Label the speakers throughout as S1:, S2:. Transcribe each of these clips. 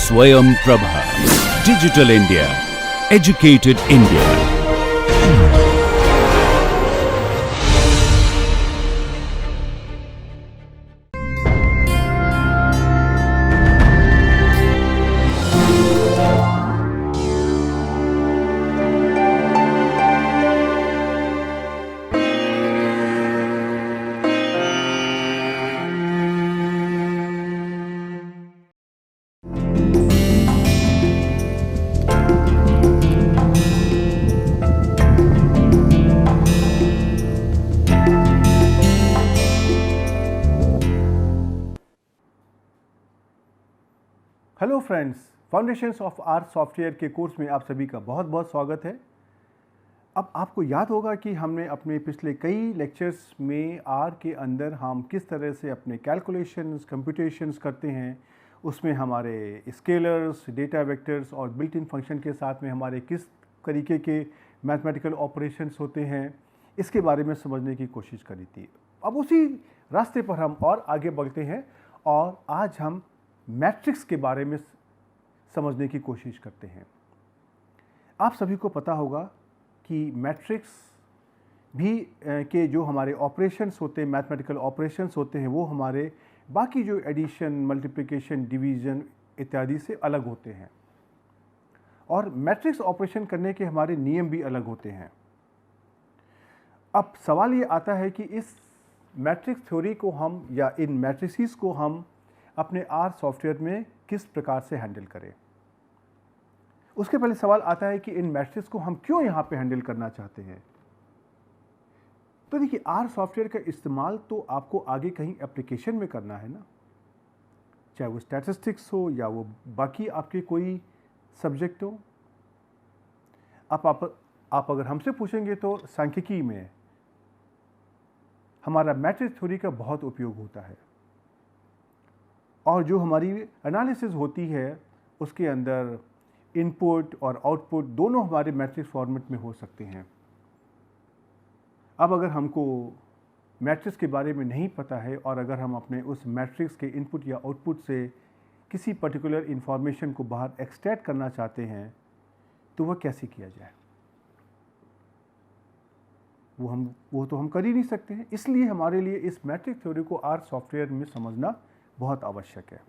S1: Swayam Prabha. Digital India. Educated India.
S2: Hello friends, foundations of R software के course में आप सभी का बहुत बहुत स्वागत है। अब आपको याद होगा कि हमने अपने पिछले कई लेक्चर्स में आर के अंदर हम किस तरह से अपने कैलकुलेशंस, कंप्यूटेशंस करते हैं, उसमें हमारे स्केलर्स, डेटा वेक्टर्स और बिल्ट इन फंक्शन के साथ में हमारे किस तरीके के मैथमेटिकल ऑपरेशंस होते हैं, इसके बारे में समझने की कोशिश करी थी। अब उसी रास्ते पर हम और आगे बढ़ते हैं और आज हम मैट्रिक्स के बारे में समझने की कोशिश करते हैं। आप सभी को पता होगा कि मैट्रिक्स भी के जो हमारे ऑपरेशंस होते हैं, मैथमेटिकल ऑपरेशंस होते हैं, वो हमारे बाकी जो एडिशन, मल्टीप्लिकेशन, डिवीज़न इत्यादि से अलग होते हैं और मैट्रिक्स ऑपरेशन करने के हमारे नियम भी अलग होते हैं। अब सवाल ये आता है कि इस मैट्रिक्स थ्योरी को हम या इन मैट्रिसेस को हम अपने आर सॉफ्टवेयर में किस प्रकार से हैंडल करें। उसके पहले सवाल आता है कि इन मैट्रिक्स को हम क्यों यहाँ पे हैंडल करना चाहते हैं। तो देखिए, आर सॉफ्टवेयर का इस्तेमाल तो आपको आगे कहीं एप्लीकेशन में करना है ना, चाहे वो स्टैटिस्टिक्स हो या वो बाकी आपके कोई सब्जेक्ट हो। आप अगर हमसे पूछेंगे तो सांख्यिकी में हमारा मैट्रिक्स थ्योरी का बहुत उपयोग होता है और जो हमारी एनालिसिस होती है उसके अंदर इनपुट और आउटपुट दोनों हमारे मैट्रिक्स फॉर्मेट में हो सकते हैं। अब अगर हमको मैट्रिक्स के बारे में नहीं पता है और अगर हम अपने उस मैट्रिक्स के इनपुट या आउटपुट से किसी पर्टिकुलर इंफॉर्मेशन को बाहर एक्सट्रैक्ट करना चाहते हैं तो वह कैसे किया जाए, वो तो हम कर ही नहीं सकते हैं। इसलिए हमारे लिए इस मैट्रिक्स थ्योरी को आर सॉफ्टवेयर में समझना बहुत आवश्यक है।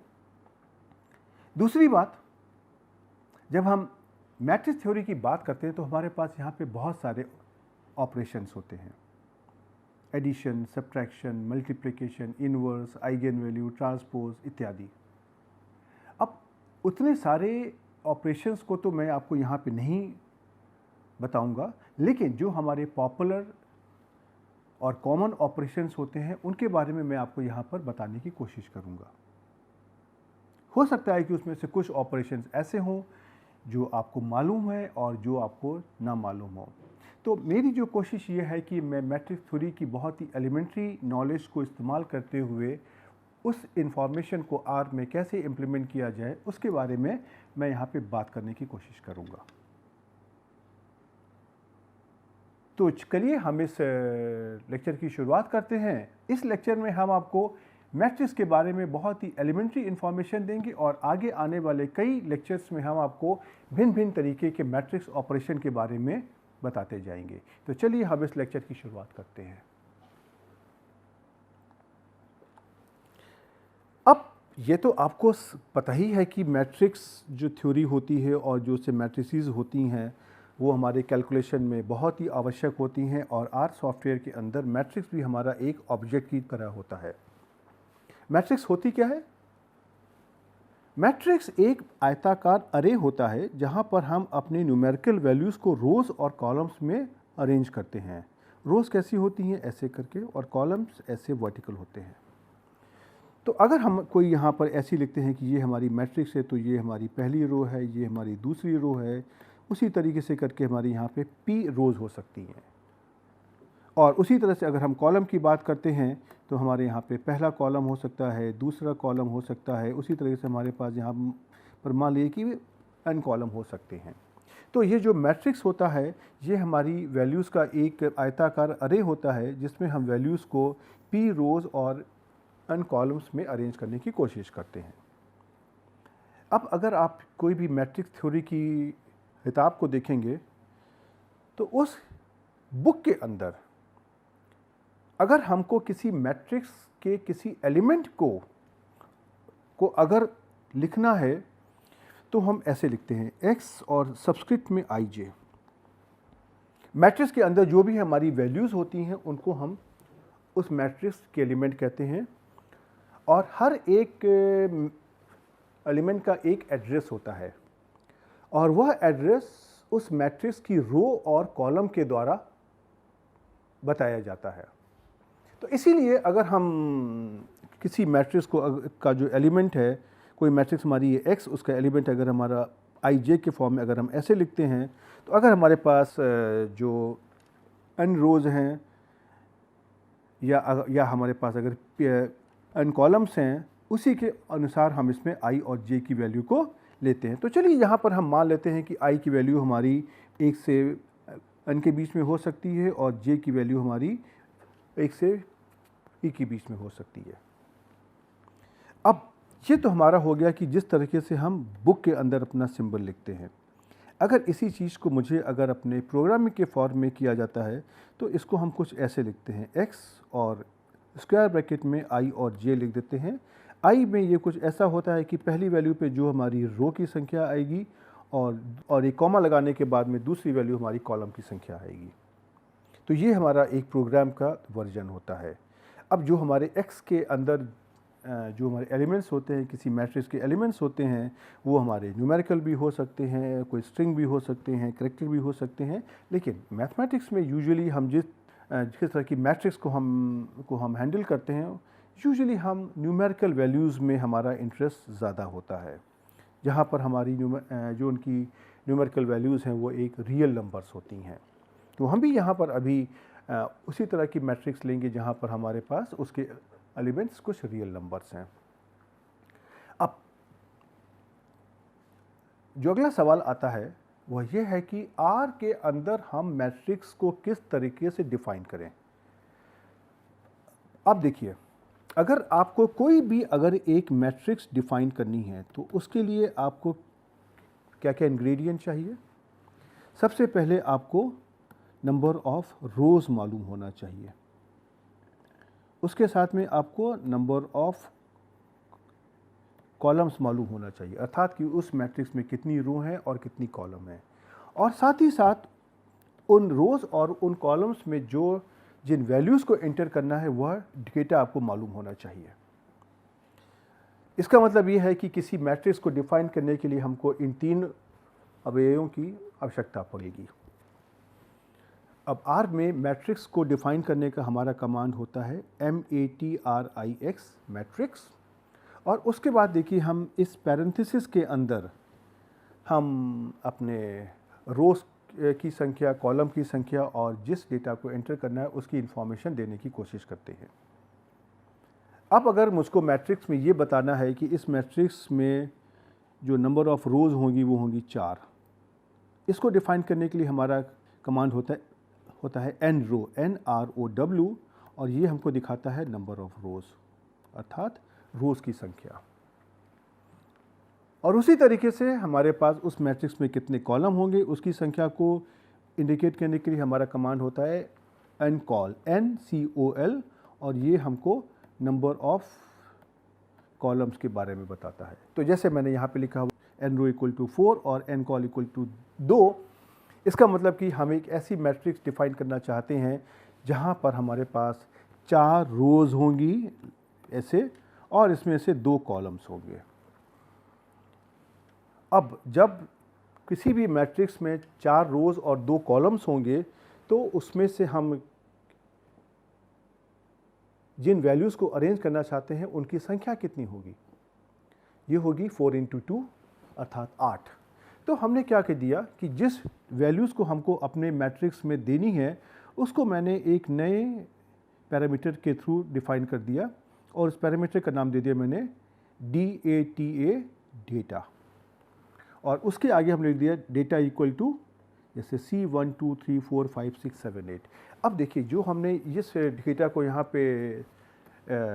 S2: दूसरी बात, जब हम मैट्रिक्स थ्योरी की बात करते हैं तो हमारे पास यहाँ पे बहुत सारे ऑपरेशंस होते हैं, addition, subtraction, multiplication, inverse, eigen value, transpose इत्यादि। अब उतने सारे ऑपरेशंस को तो मैं आपको यहाँ पे नहीं बताऊंगा, लेकिन जो हमारे पॉपुलर और कॉमन ऑपरेशंस होते हैं उनके बारे में मैं आपको यहाँ पर बताने की कोशिश करूँगा। हो सकता है कि उसमें से कुछ ऑपरेशंस ऐसे हों जो आपको मालूम है और जो आपको ना मालूम हो। तो मेरी जो कोशिश ये है कि मैं मैट्रिक्स थ्योरी की बहुत ही एलिमेंट्री नॉलेज को इस्तेमाल करते हुए उस इंफॉर्मेशन को आर में कैसे इम्प्लीमेंट किया जाए उसके बारे में मैं यहाँ पे बात करने की कोशिश करूँगा। तो चलिए हम इस लेक्चर की शुरुआत करते हैं। इस लेक्चर में हम आपको मैट्रिक्स के बारे में बहुत ही एलिमेंट्री इन्फॉर्मेशन देंगे और आगे आने वाले कई लेक्चर्स में हम आपको भिन्न भिन्न तरीके के मैट्रिक्स ऑपरेशन के बारे में बताते जाएंगे। तो चलिए हम इस लेक्चर की शुरुआत करते हैं। अब ये तो आपको पता ही है कि मैट्रिक्स जो थ्योरी होती है और जो से मैट्रिसेस होती हैं वो हमारे कैलकुलेशन में बहुत ही आवश्यक होती हैं और आर सॉफ्टवेयर के अंदर मैट्रिक्स भी हमारा एक ऑब्जेक्ट की तरह होता है। मैट्रिक्स होती क्या है? मैट्रिक्स एक आयताकार अरे होता है जहां पर हम अपने न्यूमेरिकल वैल्यूज़ को रोज़ और कॉलम्स में अरेंज करते हैं। रोज़ कैसी होती हैं, ऐसे करके, और कॉलम्स ऐसे वर्टिकल होते हैं। तो अगर हम कोई यहाँ पर ऐसी लिखते हैं कि ये हमारी मैट्रिक्स है तो ये हमारी पहली रो है, ये हमारी दूसरी रो है, उसी तरीके से करके हमारी यहाँ पे पी रोज़ हो सकती हैं। और उसी तरह से अगर हम कॉलम की बात करते हैं तो हमारे यहाँ पे पहला कॉलम हो सकता है, दूसरा कॉलम हो सकता है, उसी तरीके से हमारे पास यहाँ पर मान लीजिए कि n कॉलम हो सकते हैं। तो ये जो मैट्रिक्स होता है ये हमारी वैल्यूज़ का एक आयताकार अरे होता है जिसमें हम वैल्यूज़ को p रोज़ और n कॉलम्स में अरेंज करने की कोशिश करते हैं। अब अगर आप कोई भी मैट्रिक्स थ्योरी की किताब को देखेंगे तो उस बुक के अंदर अगर हमको किसी मैट्रिक्स के किसी एलिमेंट को अगर लिखना है तो हम ऐसे लिखते हैं x और सबस्क्रिप्ट में ij। मैट्रिक्स के अंदर जो भी हमारी वैल्यूज़ होती हैं उनको हम उस मैट्रिक्स के एलिमेंट कहते हैं, और हर एक एलिमेंट का एक एड्रेस होता है और वह एड्रेस उस मैट्रिक्स की रो और कॉलम के द्वारा बताया जाता है। तो इसीलिए अगर हम किसी मैट्रिक्स का जो एलिमेंट है, कोई मैट्रिक्स हमारी ये x, उसका एलिमेंट अगर हमारा ij के फॉर्म में अगर हम ऐसे लिखते हैं, तो अगर हमारे पास जो n रोज़ हैं या हमारे पास अगर n कॉलम्स हैं, उसी के अनुसार हम इसमें i और j की वैल्यू को लेते हैं। तो चलिए यहाँ पर हम मान लेते हैं कि i की वैल्यू हमारी 1 से n के बीच में हो सकती है और j की वैल्यू हमारी 1 से e के बीच में हो सकती है। अब ये तो हमारा हो गया कि जिस तरीके से हम बुक के अंदर अपना सिंबल लिखते हैं। अगर इसी चीज़ को मुझे अगर अपने प्रोग्रामिंग के फॉर्म में किया जाता है तो इसको हम कुछ ऐसे लिखते हैं, x और स्क्वायर ब्रैकेट में i और j लिख देते हैं। i में ये कुछ ऐसा होता है कि पहली वैल्यू पे जो हमारी रो की संख्या आएगी और एक कॉमा लगाने के बाद में दूसरी वैल्यू हमारी कॉलम की संख्या आएगी। तो ये हमारा एक प्रोग्राम का वर्जन होता है। अब जो हमारे x के अंदर जो हमारे एलिमेंट्स होते हैं, किसी मैट्रिक्स के एलिमेंट्स होते हैं, वो हमारे न्यूमेरिकल भी हो सकते हैं, कोई स्ट्रिंग भी हो सकते हैं, कैरेक्टर भी हो सकते हैं। लेकिन मैथमेटिक्स में यूजुअली हम जिस तरह की मैट्रिक्स को हम हैंडल करते हैं, यूजुअली हम न्यूमेरिकल वैल्यूज़ में हमारा इंटरेस्ट ज़्यादा होता है, जहाँ पर हमारी जो उनकी न्यूमेरिकल वैल्यूज़ हैं वो एक रियल नंबर्स होती हैं। तो हम भी यहाँ पर अभी उसी तरह की मैट्रिक्स लेंगे जहाँ पर हमारे पास उसके एलिमेंट्स कुछ रियल नंबर्स हैं। अब जो अगला सवाल आता है वह यह है कि R के अंदर हम मैट्रिक्स को किस तरीके से डिफाइन करें। अब देखिए, अगर आपको कोई भी अगर एक मैट्रिक्स डिफाइन करनी है तो उसके लिए आपको क्या क्या इंग्रेडिएंट चाहिए। सबसे पहले आपको नंबर ऑफ रोज़ मालूम होना चाहिए, उसके साथ में आपको नंबर ऑफ कॉलम्स मालूम होना चाहिए, अर्थात कि उस मैट्रिक्स में कितनी रो हैं और कितनी कॉलम है, और साथ ही साथ उन रोज़ और उन कॉलम्स में जिन वैल्यूज़ को एंटर करना है वह डेटा आपको मालूम होना चाहिए। इसका मतलब ये है कि किसी मैट्रिक्स को डिफाइन करने के लिए हमको इन 3 अवयवों की आवश्यकता पड़ेगी। अब R में मैट्रिक्स को डिफाइन करने का हमारा कमांड होता है matrix मैट्रिक्स, और उसके बाद देखिए हम इस पैरेंथेसिस के अंदर हम अपने रोज़ की संख्या, कॉलम की संख्या और जिस डेटा को एंटर करना है उसकी इंफॉर्मेशन देने की कोशिश करते हैं। अब अगर मुझको मैट्रिक्स में ये बताना है कि इस मैट्रिक्स में जो नंबर ऑफ़ रोज़ होंगी वो होंगी 4, इसको डिफ़ाइन करने के लिए हमारा कमांड होता है nrow, NROW, और ये हमको दिखाता है नंबर ऑफ़ रोज़, अर्थात रोज़ की संख्या। और उसी तरीके से हमारे पास उस मैट्रिक्स में कितने कॉलम होंगे उसकी संख्या को इंडिकेट करने के लिए हमारा कमांड होता है ncol, NCOL, और ये हमको नंबर ऑफ़ कॉलम्स के बारे में बताता है। तो जैसे मैंने यहाँ पे लिखा हुआ nrow = 4 और ncol = 2, इसका मतलब कि हम एक ऐसी मैट्रिक्स डिफ़ाइन करना चाहते हैं जहाँ पर हमारे पास 4 रोज़ होंगी ऐसे, और इसमें से 2 कॉलम्स होंगे। अब जब किसी भी मैट्रिक्स में 4 रोज़ और 2 कॉलम्स होंगे तो उसमें से हम जिन वैल्यूज़ को अरेंज करना चाहते हैं उनकी संख्या कितनी होगी, ये होगी 4 × 2 अर्थात 8। तो हमने क्या कह दिया कि जिस वैल्यूज़ को हमको अपने मैट्रिक्स में देनी है उसको मैंने एक नए पैरामीटर के थ्रू डिफ़ाइन कर दिया, और उस पैरामीटर का नाम दे दिया मैंने DATA, डेटा, और उसके आगे हमने लिख दिया डेटा इक्वल टू जैसे C1 2 3 4 5 6 7 8। अब देखिए जो हमने इस डेटा को यहाँ पे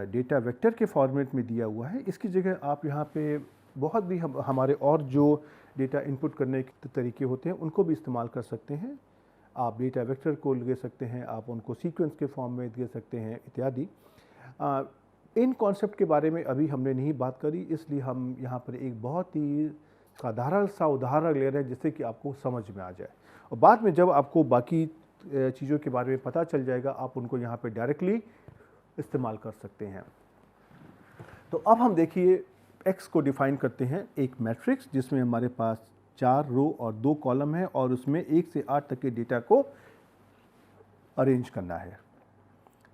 S2: डेटा वेक्टर के फॉर्मेट में दिया हुआ है, इसकी जगह आप यहाँ पे बहुत भी हमारे और जो डेटा इनपुट करने के तरीके होते हैं उनको भी इस्तेमाल कर सकते हैं। आप डेटा वेक्टर को ले सकते हैं, आप उनको सीक्वेंस के फॉर्म में दे सकते हैं इत्यादि। इन कॉन्सेप्ट के बारे में अभी हमने नहीं बात करी, इसलिए हम यहाँ पर एक बहुत ही साधारण सा उदाहरण ले रहे हैं जिससे कि आपको समझ में आ जाए, और बाद में जब आपको बाकी चीज़ों के बारे में पता चल जाएगा आप उनको यहाँ पे डायरेक्टली इस्तेमाल कर सकते हैं। तो अब हम देखिए एक्स को डिफाइन करते हैं एक मैट्रिक्स जिसमें हमारे पास 4 रो और 2 कॉलम है और उसमें 1 से 8 तक के डेटा को अरेंज करना है।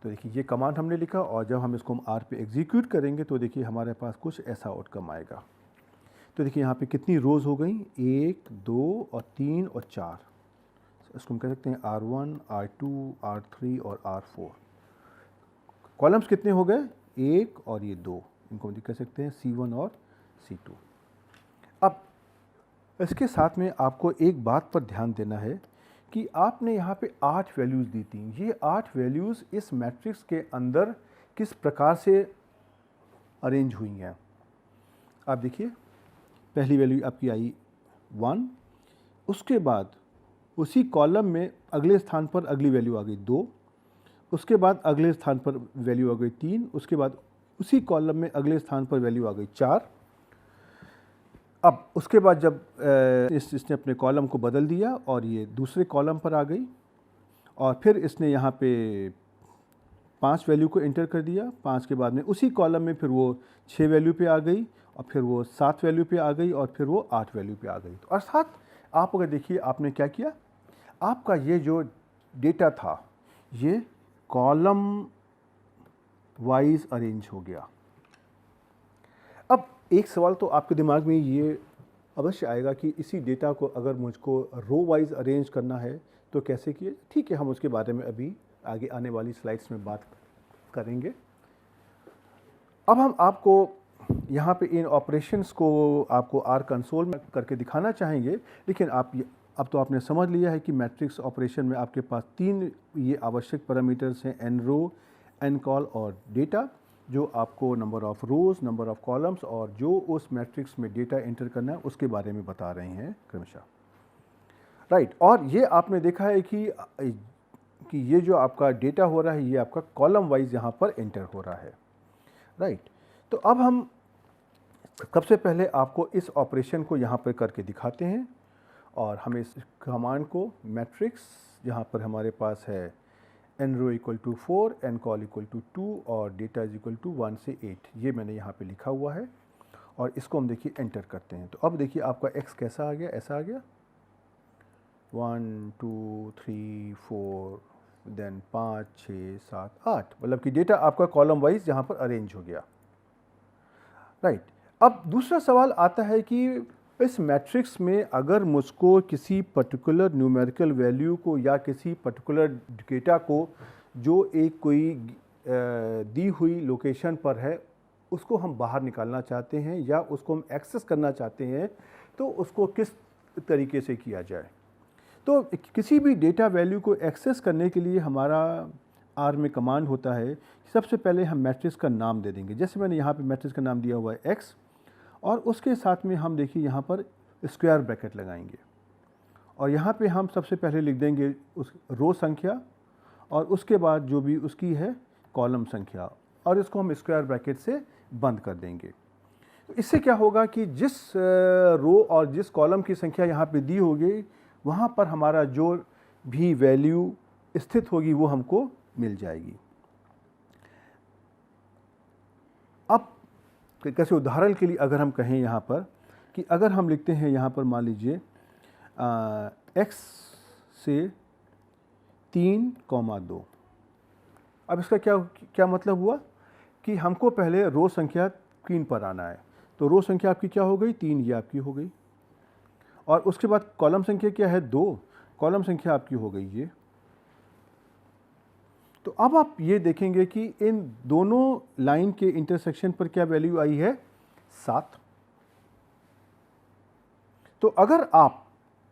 S2: तो देखिए ये कमांड हमने लिखा और जब हम इसको आर पे एग्जीक्यूट करेंगे तो देखिए हमारे पास कुछ ऐसा आउटकम आएगा। तो देखिए यहाँ पे कितनी रोज़ हो गई, 1, 2 और 3 और 4। इसको हम कह सकते हैं R1, R2, R3 और R4। कॉलम्स कितने हो गए, 1 और ये 2, इनको हम कह सकते हैं C1 और C2। अब इसके साथ में आपको एक बात पर ध्यान देना है कि आपने यहाँ पे 8 वैल्यूज़ दी थी। ये 8 वैल्यूज़ इस मैट्रिक्स के अंदर किस प्रकार से अरेंज हुई हैं। आप देखिए पहली वैल्यू आपकी आई 1, उसके बाद उसी कॉलम में अगले स्थान पर अगली वैल्यू आ गई 2, उसके बाद अगले स्थान पर वैल्यू आ गई 3, उसके बाद उसी कॉलम में अगले स्थान पर वैल्यू आ गई 4। अब उसके बाद जब इसने अपने कॉलम को बदल दिया और ये दूसरे कॉलम पर आ गई और फिर इसने यहाँ पे 5 वैल्यू को एंटर कर दिया। 5 के बाद में उसी कॉलम में फिर वो 6 वैल्यू पे आ गई और फिर वो 7 वैल्यू पे आ गई और फिर वो 8 वैल्यू पे आ गई। तो अर्थात आप अगर देखिए आपने क्या किया, आपका ये जो डेटा था ये कॉलम वाइज अरेंज हो गया। अब एक सवाल तो आपके दिमाग में ये अवश्य आएगा कि इसी डेटा को अगर मुझको रो वाइज अरेंज करना है तो कैसे किए। ठीक है, हम उसके बारे में अभी आगे आने वाली स्लाइड्स में बात करेंगे। अब हम आपको यहाँ पे इन ऑपरेशंस को आपको आर कंसोल में करके दिखाना चाहेंगे, लेकिन अब तो आपने समझ लिया है कि मैट्रिक्स ऑपरेशन में आपके पास 3 ये आवश्यक पैरामीटर्स हैं, एन रो, एन कॉल और डेटा, जो आपको number of rows, number of columns और जो उस मैट्रिक्स में डेटा एंटर करना है उसके बारे में बता रहे हैं क्रमशः। राइट, और ये आपने देखा है कि ये जो आपका डेटा हो रहा है ये आपका कॉलम वाइज यहाँ पर एंटर हो रहा है। राइट, तो अब हम सबसे पहले आपको इस ऑपरेशन को यहाँ पर करके दिखाते हैं और हमें इस कमांड को मैट्रिक्स जहाँ पर हमारे पास है n row equal to 4, n col equal to 2 और डेटा इज इक्वल टू 1 से 8, ये मैंने यहाँ पे लिखा हुआ है और इसको हम देखिए एंटर करते हैं। तो अब देखिए आपका x कैसा आ गया, ऐसा आ गया 1 2 3 4 देन 5 6 7 8, मतलब कि डेटा आपका कॉलम वाइज यहाँ पर अरेंज हो गया। राइट, अब दूसरा सवाल आता है कि इस मैट्रिक्स में अगर मुझको किसी पर्टिकुलर न्यूमेरिकल वैल्यू को या किसी पर्टिकुलर डेटा को जो एक कोई दी हुई लोकेशन पर है उसको हम बाहर निकालना चाहते हैं या उसको हम एक्सेस करना चाहते हैं, तो उसको किस तरीके से किया जाए। तो किसी भी डेटा वैल्यू को एक्सेस करने के लिए हमारा आर में कमांड होता है, सबसे पहले हम मैट्रिक्स का नाम दे देंगे। जैसे मैंने यहाँ पे मैट्रिक्स का नाम दिया हुआ है एक्स, और उसके साथ में हम देखिए यहाँ पर स्क्वायर ब्रैकेट लगाएंगे और यहाँ पे हम सबसे पहले लिख देंगे उस रो संख्या और उसके बाद जो भी उसकी है कॉलम संख्या, और इसको हम स्क्वायर ब्रैकेट से बंद कर देंगे। तो इससे क्या होगा कि जिस रो और जिस कॉलम की संख्या यहाँ पे दी होगी वहाँ पर हमारा जो भी वैल्यू स्थित होगी वो हमको मिल जाएगी। अब कैसे उदाहरण के लिए अगर हम कहें यहाँ पर कि अगर हम लिखते हैं यहाँ पर मान लीजिए x से 3,2, अब इसका क्या मतलब हुआ कि हमको पहले रो संख्या 3 पर आना है। तो रो संख्या आपकी क्या हो गई, 3, ये आपकी हो गई, और उसके बाद कॉलम संख्या क्या है, 2, कॉलम संख्या आपकी हो गई ये। तो अब आप ये देखेंगे कि इन दोनों लाइन के इंटरसेक्शन पर क्या वैल्यू आई है, 7। तो अगर आप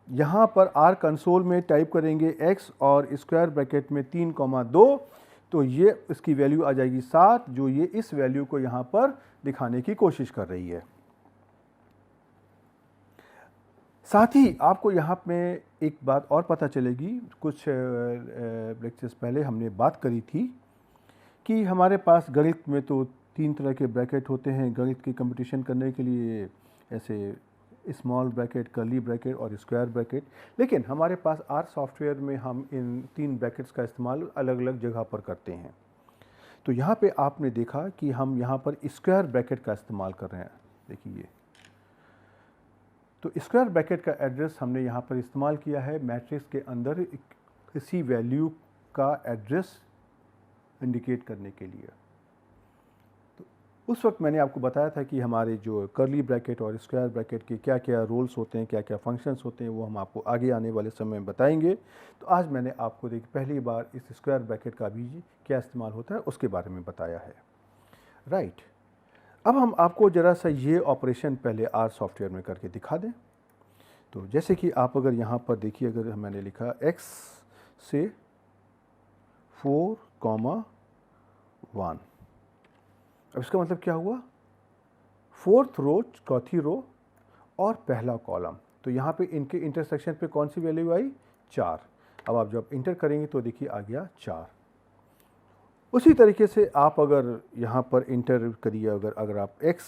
S2: यहाँ पर आर कंसोल में टाइप करेंगे x और स्क्वायर ब्रैकेट में 3,2, तो ये इसकी वैल्यू आ जाएगी 7, जो ये इस वैल्यू को यहाँ पर दिखाने की कोशिश कर रही है। साथ ही आपको यहाँ में एक बात और पता चलेगी, कुछ लेक्चर्स पहले हमने बात करी थी कि हमारे पास गणित में तो 3 तरह के ब्रैकेट होते हैं गणित की कंपटीशन करने के लिए, ऐसे स्मॉल ब्रैकेट, कर्ली ब्रैकेट और स्क्वायर ब्रैकेट। लेकिन हमारे पास आर सॉफ्टवेयर में हम इन 3 ब्रैकेट्स का इस्तेमाल अलग अलग जगह पर करते हैं। तो यहाँ पे आपने देखा कि हम यहाँ पर स्क्वायर ब्रैकेट का इस्तेमाल कर रहे हैं। देखिए, तो स्क्वायर ब्रैकेट का एड्रेस हमने यहाँ पर इस्तेमाल किया है मैट्रिक्स के अंदर किसी वैल्यू का एड्रेस इंडिकेट करने के लिए। तो उस वक्त मैंने आपको बताया था कि हमारे जो कर्ली ब्रैकेट और स्क्वायर ब्रैकेट के क्या क्या रोल्स होते हैं, क्या क्या फंक्शंस होते हैं, वो हम आपको आगे आने वाले समय में बताएंगे। तो आज मैंने आपको पहली बार इस स्क्वायर ब्रैकेट का भी क्या इस्तेमाल होता है उसके बारे में बताया है। राइट, अब हम आपको ज़रा सा ये ऑपरेशन पहले आर सॉफ्टवेयर में करके दिखा दें। तो जैसे कि आप अगर यहाँ पर देखिए, अगर मैंने लिखा x से 4,1, अब इसका मतलब क्या हुआ, 4th रो, चौथी रो और पहला कॉलम। तो यहाँ पे इनके इंटरसेक्शन पे कौन सी वैल्यू आई, 4। अब आप जब इंटर करेंगे तो देखिए आ गया 4। उसी तरीके से आप अगर यहाँ पर इंटर करिए, अगर आप x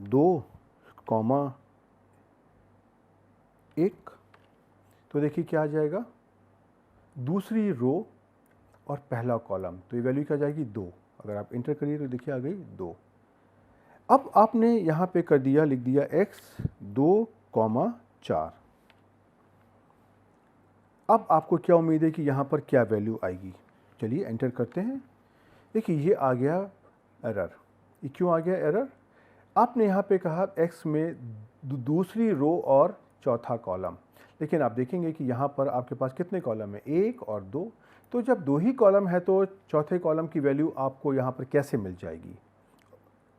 S2: 2,1, तो देखिए क्या आ जाएगा, दूसरी रो और पहला कॉलम। तो ये वैल्यू क्या जाएगी, 2। अगर आप इंटर करिए तो देखिए आ गई 2। अब आपने यहाँ पे कर दिया, लिख दिया x 2,4। अब आपको क्या उम्मीद है कि यहाँ पर क्या वैल्यू आएगी। चलिए एंटर करते हैं। देखिए ये आ गया एरर। ये क्यों आ गया एरर, आपने यहाँ पे कहा x में दूसरी रो और चौथा कॉलम, लेकिन आप देखेंगे कि यहाँ पर आपके पास कितने कॉलम है, 1 और 2। तो जब 2 ही कॉलम है तो चौथे कॉलम की वैल्यू आपको यहाँ पर कैसे मिल जाएगी।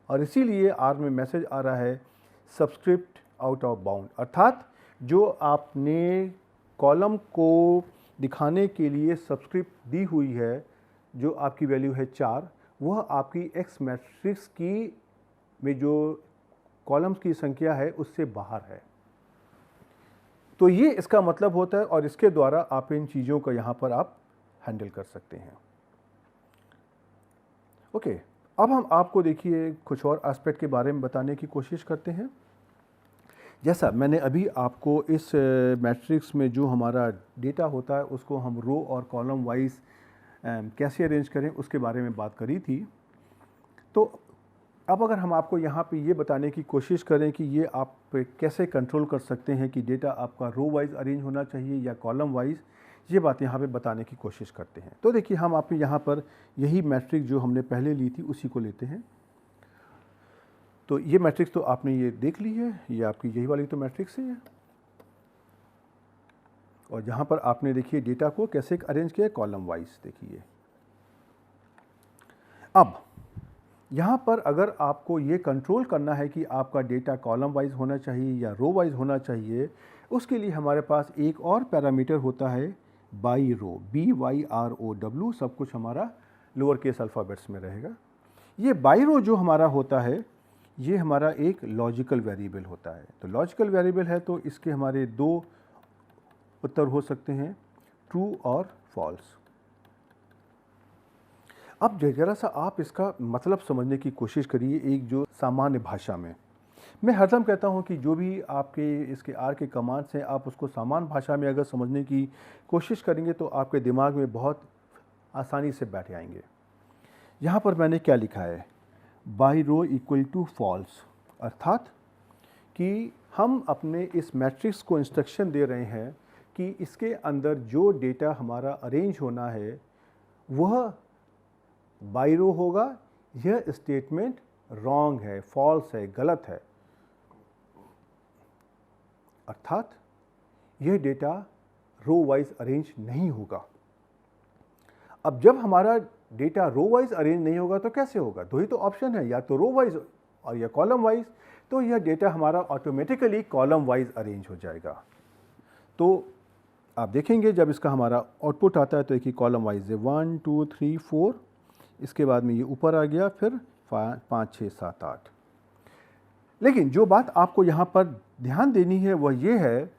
S2: और इसीलिए आर में मैसेज आ रहा है सबस्क्रिप्ट आउट ऑफ बाउंड, अर्थात जो आपने कॉलम को दिखाने के लिए सबस्क्रिप्ट दी हुई है, जो आपकी वैल्यू है 4, वह आपकी एक्स मैट्रिक्स की में जो कॉलम्स की संख्या है उससे बाहर है। तो ये इसका मतलब होता है और इसके द्वारा आप इन चीज़ों को यहाँ पर आप हैंडल कर सकते हैं। ओके, अब हम आपको देखिए कुछ और एस्पेक्ट के बारे में बताने की कोशिश करते हैं। जैसा मैंने अभी आपको इस मैट्रिक्स में जो हमारा डेटा होता है उसको हम रो और कॉलम वाइज कैसे अरेंज करें उसके बारे में बात करी थी। तो अब अगर हम आपको यहाँ पे ये बताने की कोशिश करें कि ये आप कैसे कंट्रोल कर सकते हैं कि डेटा आपका रो वाइज अरेंज होना चाहिए या कॉलम वाइज, ये बात यहाँ पे बताने की कोशिश करते हैं। तो देखिए हम आपके यहाँ पर यही मैट्रिक्स जो हमने पहले ली थी उसी को लेते हैं। तो ये मैट्रिक्स तो आपने ये देख ली है, ये आपकी यही वाली तो मैट्रिक्स है। और जहाँ पर आपने देखिए डेटा को कैसे अरेंज किया कॉलम वाइज। देखिए अब यहाँ पर अगर आपको ये कंट्रोल करना है कि आपका डेटा कॉलम वाइज होना चाहिए या रो वाइज होना चाहिए, उसके लिए हमारे पास एक और पैरामीटर होता है बाई रो, BYROW, सब कुछ हमारा लोअर केस अल्फ़ाबेट्स में रहेगा। ये बाई रो जो हमारा होता है ये हमारा एक लॉजिकल वेरिएबल होता है। तो लॉजिकल वेरिएबल है तो इसके हमारे 2 उत्तर हो सकते हैं, ट्रू और फॉल्स। अब जरा सा आप इसका मतलब समझने की कोशिश करिए एक जो सामान्य भाषा में। मैं हरदम कहता हूं कि जो भी आपके इसके आर के कमांड्स हैं आप उसको सामान्य भाषा में अगर समझने की कोशिश करेंगे तो आपके दिमाग में बहुत आसानी से बैठ आएंगे। यहाँ पर मैंने क्या लिखा है, by row equal to false, अर्थात कि हम अपने इस मैट्रिक्स को इंस्ट्रक्शन दे रहे हैं कि इसके अंदर जो डेटा हमारा अरेंज होना है वह बाई रो होगा। यह स्टेटमेंट रॉन्ग है, फॉल्स है, गलत है, अर्थात यह डेटा रो वाइज अरेंज नहीं होगा। अब जब हमारा डेटा रो वाइज अरेंज नहीं होगा तो कैसे होगा, 2 ही तो ऑप्शन है, या तो रो वाइज और या कॉलम वाइज। तो यह डेटा हमारा ऑटोमेटिकली कॉलम वाइज अरेंज हो जाएगा। तो आप देखेंगे जब इसका हमारा आउटपुट आता है तो एक ही कॉलम वाइज है, 1 2 3 4, इसके बाद में ये ऊपर आ गया, फिर 5 6 7 8। लेकिन जो बात आपको यहाँ पर ध्यान देनी है वह ये है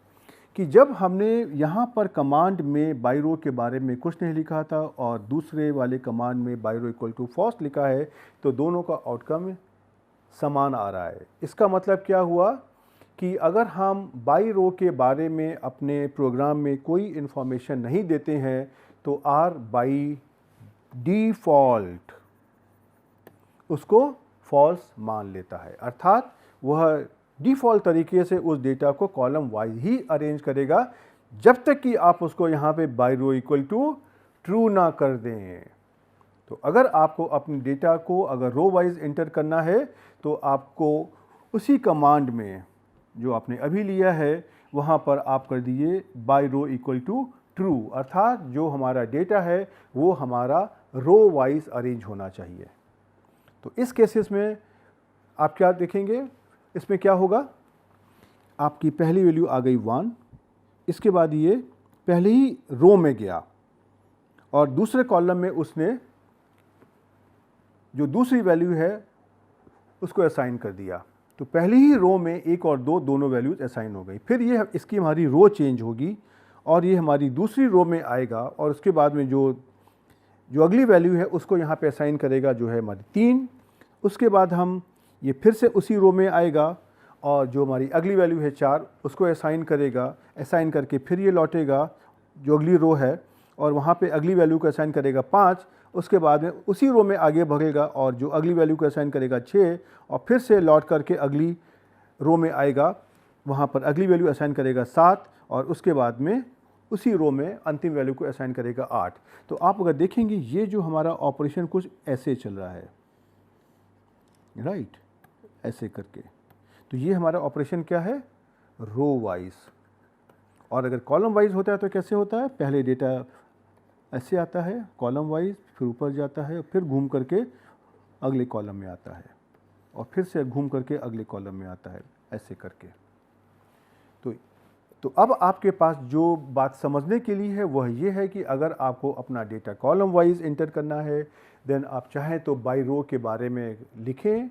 S2: कि जब हमने यहाँ पर कमांड में बाई रो के बारे में कुछ नहीं लिखा था और दूसरे वाले कमांड में by row equal to false लिखा है, तो दोनों का आउटकम समान आ रहा है। इसका मतलब क्या हुआ कि अगर हम बाई रो के बारे में अपने प्रोग्राम में कोई इन्फॉर्मेशन नहीं देते हैं तो आर बाई डिफ़ॉल्ट उसको फॉल्स मान लेता है, अर्थात वह डिफ़ॉल्ट तरीके से उस डेटा को कॉलम वाइज ही अरेंज करेगा जब तक कि आप उसको यहाँ पे by row equal to true ना कर दें। तो अगर आपको अपने डेटा को अगर रो वाइज एंटर करना है तो आपको उसी कमांड में जो आपने अभी लिया है वहाँ पर आप कर दिए by row equal to true, अर्थात जो हमारा डेटा है वो हमारा रो वाइज अरेंज होना चाहिए। तो इस केसेस में आप क्या देखेंगे, इसमें क्या होगा, आपकी पहली वैल्यू आ गई 1, इसके बाद ये पहले ही रो में गया और दूसरे कॉलम में उसने जो दूसरी वैल्यू है उसको असाइन कर दिया। तो पहली ही रो में 1 और 2 दोनों वैल्यूज असाइन हो गई। फिर ये इसकी हमारी रो चेंज होगी और ये हमारी दूसरी रो में आएगा और उसके बाद में जो अगली वैल्यू है उसको यहाँ पे असाइन करेगा जो है हमारी 3। उसके बाद हम ये फिर से उसी रो में आएगा और जो हमारी अगली वैल्यू है 4 उसको असाइन करेगा, असाइन करके फिर ये लौटेगा जो अगली रो है और वहाँ पे अगली वैल्यू को असाइन करेगा 5। उसके बाद में उसी रो में आगे बढ़ेगा और जो अगली वैल्यू को असाइन करेगा 6 और फिर से लौट करके अगली रो में आएगा, वहाँ पर अगली वैल्यू असाइन करेगा 7 और उसके बाद में उसी रो में अंतिम वैल्यू को असाइन करेगा 8। तो आप अगर देखेंगे ये जो हमारा ऑपरेशन कुछ ऐसे चल रहा है, राइट, ऐसे करके। तो ये हमारा ऑपरेशन क्या है, रो वाइज। और अगर कॉलम वाइज होता है तो कैसे होता है, पहले डेटा ऐसे आता है कॉलम वाइज, फिर ऊपर जाता है, फिर घूम करके अगले कॉलम में आता है और फिर से घूम करके अगले कॉलम में आता है, ऐसे करके। तो अब आपके पास जो बात समझने के लिए है वह ये है कि अगर आपको अपना डेटा कॉलम वाइज एंटर करना है देन आप चाहें तो बाई रो के बारे में लिखें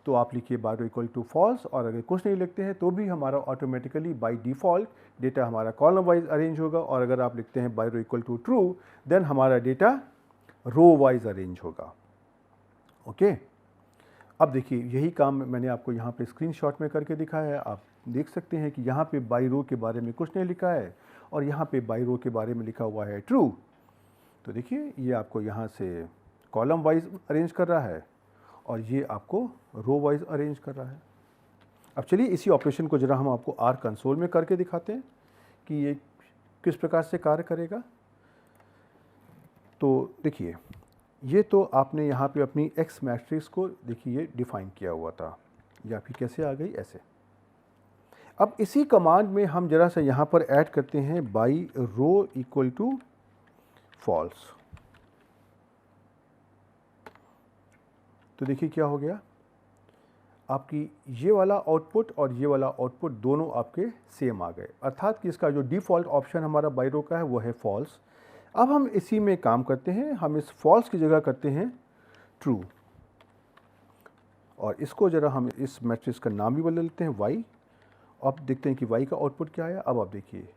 S2: तो आप लिखिए by row equal to false, और अगर कुछ नहीं लिखते हैं तो भी हमारा ऑटोमेटिकली बाई डिफ़ॉल्ट डेटा हमारा कॉलम वाइज अरेंज होगा, और अगर आप लिखते हैं by row equal to true then हमारा डेटा रो वाइज अरेंज होगा। ओके, अब देखिए यही काम मैंने आपको यहाँ पे स्क्रीनशॉट में करके दिखाया है। आप देख सकते हैं कि यहाँ पे बाई रो के बारे में कुछ नहीं लिखा है और यहाँ पे बाई रो के बारे में लिखा हुआ है ट्रू। तो देखिए ये आपको यहाँ से कॉलम वाइज अरेंज कर रहा है और ये आपको रो वाइज अरेंज कर रहा है। अब चलिए इसी ऑपरेशन को ज़रा हम आपको आर कंसोल में करके दिखाते हैं कि ये किस प्रकार से कार्य करेगा। तो देखिए ये तो आपने यहाँ पे अपनी एक्स मैट्रिक्स को देखिए डिफ़ाइन किया हुआ था, या फिर कैसे आ गई, ऐसे। अब इसी कमांड में हम ज़रा सा यहाँ पर ऐड करते हैं by row equal to false. तो देखिए क्या हो गया, आपकी ये वाला आउटपुट और ये वाला आउटपुट दोनों आपके सेम आ गए, अर्थात कि इसका जो डिफ़ॉल्ट ऑप्शन हमारा बाई रो का है वो है फॉल्स। अब हम इसी में काम करते हैं, हम इस फॉल्स की जगह करते हैं ट्रू, और इसको ज़रा हम इस मैट्रिक्स का नाम भी बदल लेते हैं वाई। अब देखते हैं कि वाई का आउटपुट क्या आया। अब आप देखिए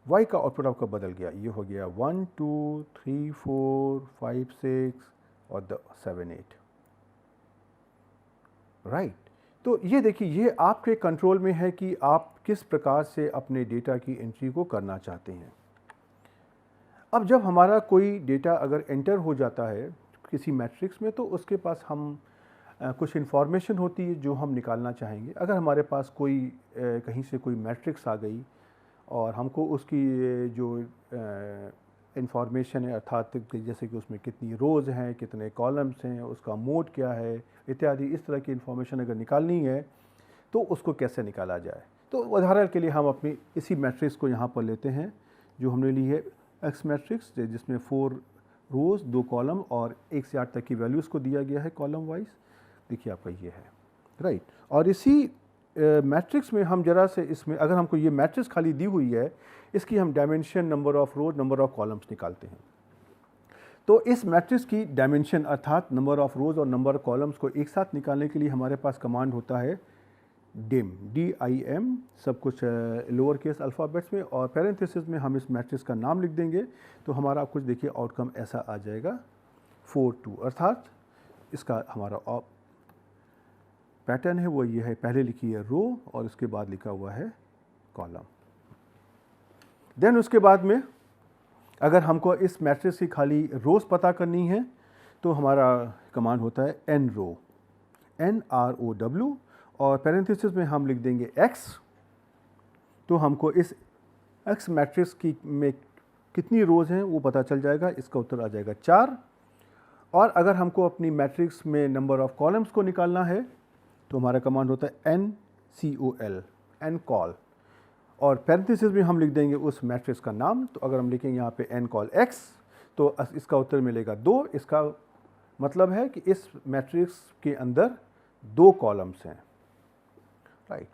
S2: वाई का आउटपुट आपका बदल गया, ये हो गया 1 2 3 4 5 6 और 7 8, राइट। तो ये देखिए ये आपके कंट्रोल में है कि आप किस प्रकार से अपने डेटा की एंट्री को करना चाहते हैं। अब जब हमारा कोई डेटा अगर एंटर हो जाता है किसी मैट्रिक्स में तो उसके पास हम कुछ इन्फॉर्मेशन होती है जो हम निकालना चाहेंगे। अगर हमारे पास कोई कहीं से कोई मैट्रिक्स आ गई और हमको उसकी जो इन्फॉर्मेशन है, अर्थात जैसे कि उसमें कितनी रोज़ हैं, कितने कॉलम्स हैं, उसका मोड क्या है इत्यादि, इस तरह की इन्फॉर्मेशन अगर निकालनी है तो उसको कैसे निकाला जाए। तो उदाहरण के लिए हम अपनी इसी मैट्रिक्स को यहाँ पर लेते हैं जो हमने ली है एक्स मैट्रिक्स, जिसमें 4 रोज़ 2 कॉलम और 1 से 8 तक की वैल्यूज़ को दिया गया है कॉलम वाइज। देखिए आपका ये है, राइट। और इसी मैट्रिक्स में हम जरा से इसमें अगर हमको ये मैट्रिक्स खाली दी हुई है इसकी हम dimension, number of rows, number of columns निकालते हैं। तो इस मैट्रिक्स की डायमेंशन अर्थात नंबर ऑफ रोज और नंबर ऑफ कॉलम्स को एक साथ निकालने के लिए हमारे पास कमांड होता है डिम, DIM, सब कुछ लोअर केस अल्फ़ाबेट्स में, और पैरेंथेसिस में हम इस मैट्रिक्स का नाम लिख देंगे। तो हमारा कुछ देखिए आउटकम ऐसा आ जाएगा 4 2, अर्थात इसका हमारा पैटर्न है वो ये है, पहले लिखी है रो और उसके बाद लिखा हुआ है कॉलम। देन उसके बाद में अगर हमको इस मैट्रिक्स की खाली रोज पता करनी है तो हमारा कमांड होता है n रो, NROW, और पैरेंथेसिस में हम लिख देंगे x। तो हमको इस x मैट्रिक्स की में कितनी रोज हैं वो पता चल जाएगा, इसका उत्तर आ जाएगा 4। और अगर हमको अपनी मैट्रिक्स में नंबर ऑफ कॉलम्स को निकालना है तो हमारा कमांड होता है NCOL, NCOL, और पैरेंथेसिस में हम लिख देंगे उस मैट्रिक्स का नाम। तो अगर हम लिखेंगे यहाँ पे NCOL x तो इसका उत्तर मिलेगा 2। इसका मतलब है कि इस मैट्रिक्स के अंदर 2 कॉलम्स हैं, राइट।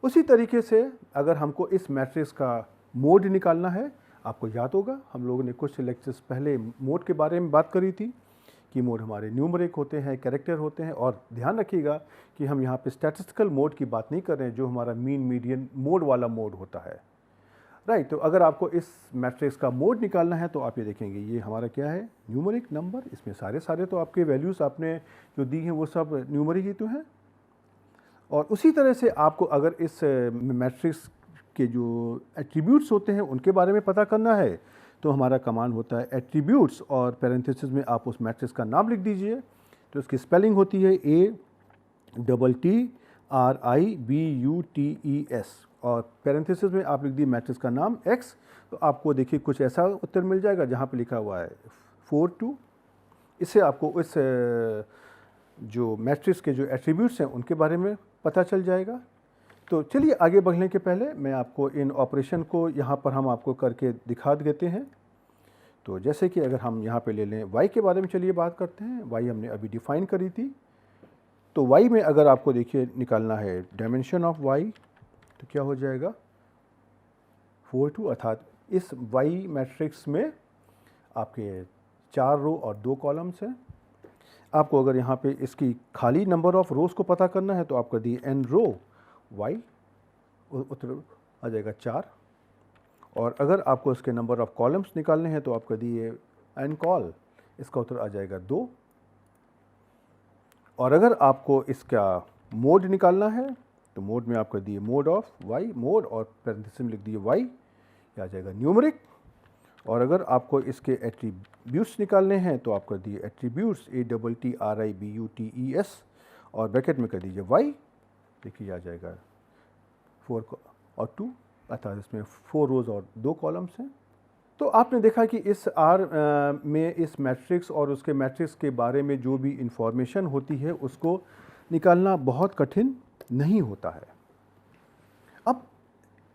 S2: उसी तरीके से अगर हमको इस मैट्रिक्स का मोड निकालना है, आपको याद होगा हम लोगों ने कुछ लेक्चर्स पहले मोड के बारे में बात करी थी कि मोड हमारे न्यूमरिक होते हैं, कैरेक्टर होते हैं, और ध्यान रखिएगा कि हम यहाँ पे स्टैटिस्टिकल मोड की बात नहीं कर रहे हैं जो हमारा मीन मीडियन मोड वाला मोड होता है, राइट। तो अगर आपको इस मैट्रिक्स का मोड निकालना है तो आप ये देखेंगे ये हमारा क्या है, न्यूमरिक नंबर। इसमें सारे तो आपके वैल्यूज़ आपने जो दी हैं वो सब न्यूमरिक ही तो हैं। और उसी तरह से आपको अगर इस मैट्रिक्स के जो एट्रीब्यूट्स होते हैं उनके बारे में पता करना है तो हमारा कमांड होता है एट्रीब्यूट्स, और पैरेंथेसिस में आप उस मैट्रिक्स का नाम लिख दीजिए। तो इसकी स्पेलिंग होती है ATTRIBUTES, और पैरेंथेसिस में आप लिख दिए मैट्रिक्स का नाम x। तो आपको देखिए कुछ ऐसा उत्तर मिल जाएगा जहाँ पे लिखा हुआ है 4 2। इससे आपको इस जो मैट्रिक्स के जो एट्रीब्यूट्स हैं उनके बारे में पता चल जाएगा। तो चलिए आगे बढ़ने के पहले मैं आपको इन ऑपरेशन को यहाँ पर हम आपको करके दिखा देते हैं। तो जैसे कि अगर हम यहाँ पे ले लें y के बारे में, चलिए बात करते हैं। y हमने अभी डिफ़ाइन करी थी। तो y में अगर आपको देखिए निकालना है डायमेंशन ऑफ y तो क्या हो जाएगा 4 2, अर्थात इस y मैट्रिक्स में आपके 4 रो और 2 कॉलम्स हैं। आपको अगर यहाँ पे इसकी खाली नंबर ऑफ रोज़ को पता करना है तो आप कर दिए n रो y, उत्तर आ जाएगा 4। और अगर आपको इसके नंबर ऑफ कॉलम्स निकालने हैं तो आप कर दिए NCOL, इसका उत्तर आ जाएगा 2। और अगर आपको इसका मोड निकालना है तो मोड में आप कर दिए मोड ऑफ y, मोड, और पैरेंथेसिस में लिख दिए y, ये आ जाएगा न्यूमरिक। और अगर आपको इसके एट्रीब्यूट्स निकालने हैं तो आप कर दिए एट्रीब्यूट्स ATTRIBUTES, और ब्रैकेट में कर दीजिए y, देखिए आ जाएगा 4 और 2, अर्थात इसमें 4 रोज़ और 2 कॉलम्स हैं। तो आपने देखा कि इस R में इस मैट्रिक्स और उसके मैट्रिक्स के बारे में जो भी इंफॉर्मेशन होती है उसको निकालना बहुत कठिन नहीं होता है। अब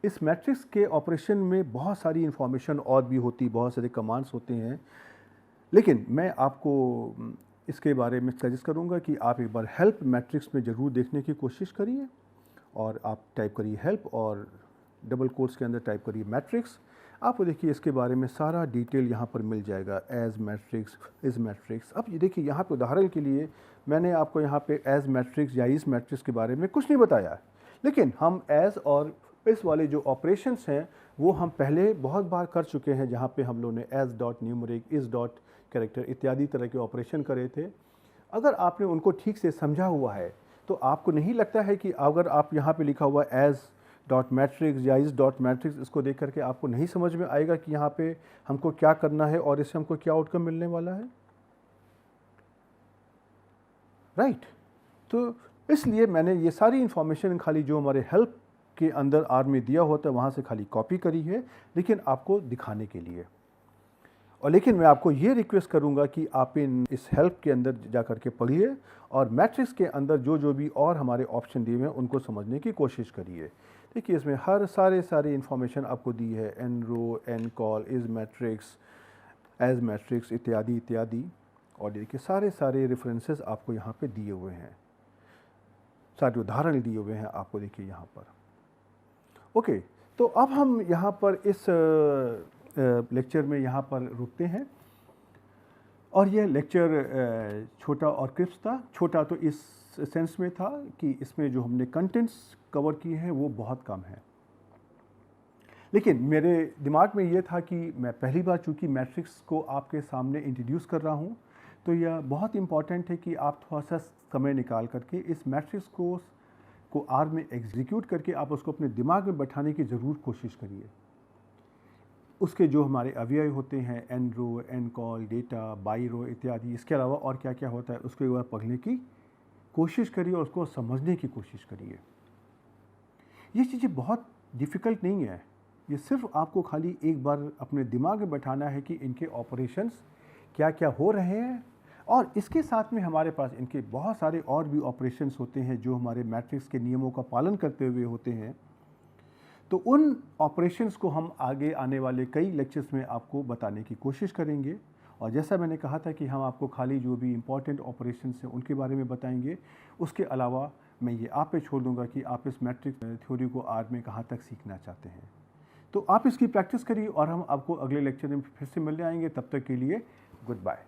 S2: इस मैट्रिक्स के ऑपरेशन में बहुत सारी इंफॉर्मेशन और भी होती, बहुत सारे कमांड्स होते हैं, लेकिन मैं आपको इसके बारे में सजेस्ट करूंगा कि आप एक बार हेल्प मैट्रिक्स में ज़रूर देखने की कोशिश करिए। और आप टाइप करिए हेल्प और डबल कोट्स के अंदर टाइप करिए मैट्रिक्स। आपको देखिए इसके बारे में सारा डिटेल यहाँ पर मिल जाएगा, एज मैट्रिक्स, इज मैट्रिक्स। अब ये देखिए यहाँ पे उदाहरण के लिए मैंने आपको यहाँ पे एज मैट्रिक्स या इस मैट्रिक्स के बारे में कुछ नहीं बताया, लेकिन हम एज और इस वाले जो ऑपरेशंस हैं वो हम पहले बहुत बार कर चुके हैं, जहाँ पे हम लोगों ने as dot numeric, is dot character इत्यादि तरह के ऑपरेशन करे थे। अगर आपने उनको ठीक से समझा हुआ है तो आपको नहीं लगता है कि अगर आप यहाँ पे लिखा हुआ एज डॉट मैट्रिक्स या इस डॉट मैट्रिक्स, इसको देख करके आपको नहीं समझ में आएगा कि यहाँ पे हमको क्या करना है और इससे हमको क्या आउटकम मिलने वाला है, राइट। तो इसलिए मैंने ये सारी इन्फॉर्मेशन खाली जो हमारे हेल्प के अंदर आर में दिया होता है वहाँ से खाली कॉपी करी है, लेकिन आपको दिखाने के लिए। और लेकिन मैं आपको ये रिक्वेस्ट करूँगा कि आप इस हेल्प के अंदर जा कर के पढ़िए और मैट्रिक्स के अंदर जो भी और हमारे ऑप्शन दिए हुए हैं उनको समझने की कोशिश करिए। देखिए इसमें हर सारी इन्फॉर्मेशन आपको दी है, n row, n col, is matrix, as matrix इत्यादि इत्यादि। और देखिए सारे रेफरेंसेस आपको यहाँ पे दिए हुए हैं, सारे उदाहरण दिए हुए हैं आपको, देखिए यहाँ पर। ओके, तो अब हम यहाँ पर इस लेक्चर में यहाँ पर रुकते हैं। और यह लेक्चर छोटा और क्रिस्प था। छोटा तो इस सेंस में था कि इसमें जो हमने कंटेंट्स कवर किए हैं वो बहुत कम है, लेकिन मेरे दिमाग में ये था कि मैं पहली बार चूँकि मैट्रिक्स को आपके सामने इंट्रोड्यूस कर रहा हूँ, तो यह बहुत इम्पॉर्टेंट है कि आप थोड़ा सा समय निकाल करके इस मैट्रिक्स को आर में एग्जीक्यूट करके आप उसको अपने दिमाग में बैठाने की ज़रूर कोशिश करिए। उसके जो हमारे अवयव होते हैं, n row, n col, data, by row इत्यादि, इसके अलावा और क्या क्या होता है उसको एक बार पढ़ने की कोशिश करिए और उसको समझने की कोशिश करिए। ये चीज़ें बहुत डिफ़िकल्ट नहीं है, ये सिर्फ आपको खाली एक बार अपने दिमाग में बैठाना है कि इनके ऑपरेशंस क्या क्या हो रहे हैं, और इसके साथ में हमारे पास इनके बहुत सारे और भी ऑपरेशंस होते हैं जो हमारे मैट्रिक्स के नियमों का पालन करते हुए होते हैं। तो उन ऑपरेशंस को हम आगे आने वाले कई लेक्चर्स में आपको बताने की कोशिश करेंगे, और जैसा मैंने कहा था कि हम आपको खाली जो भी इम्पॉर्टेंट ऑपरेशंस हैं उनके बारे में बताएंगे। उसके अलावा मैं ये आप पे छोड़ दूंगा कि आप इस मैट्रिक्स थ्योरी को आर में कहाँ तक सीखना चाहते हैं। तो आप इसकी प्रैक्टिस करिए और हम आपको अगले लेक्चर में फिर से मिलने आएंगे। तब तक के लिए गुड बाय।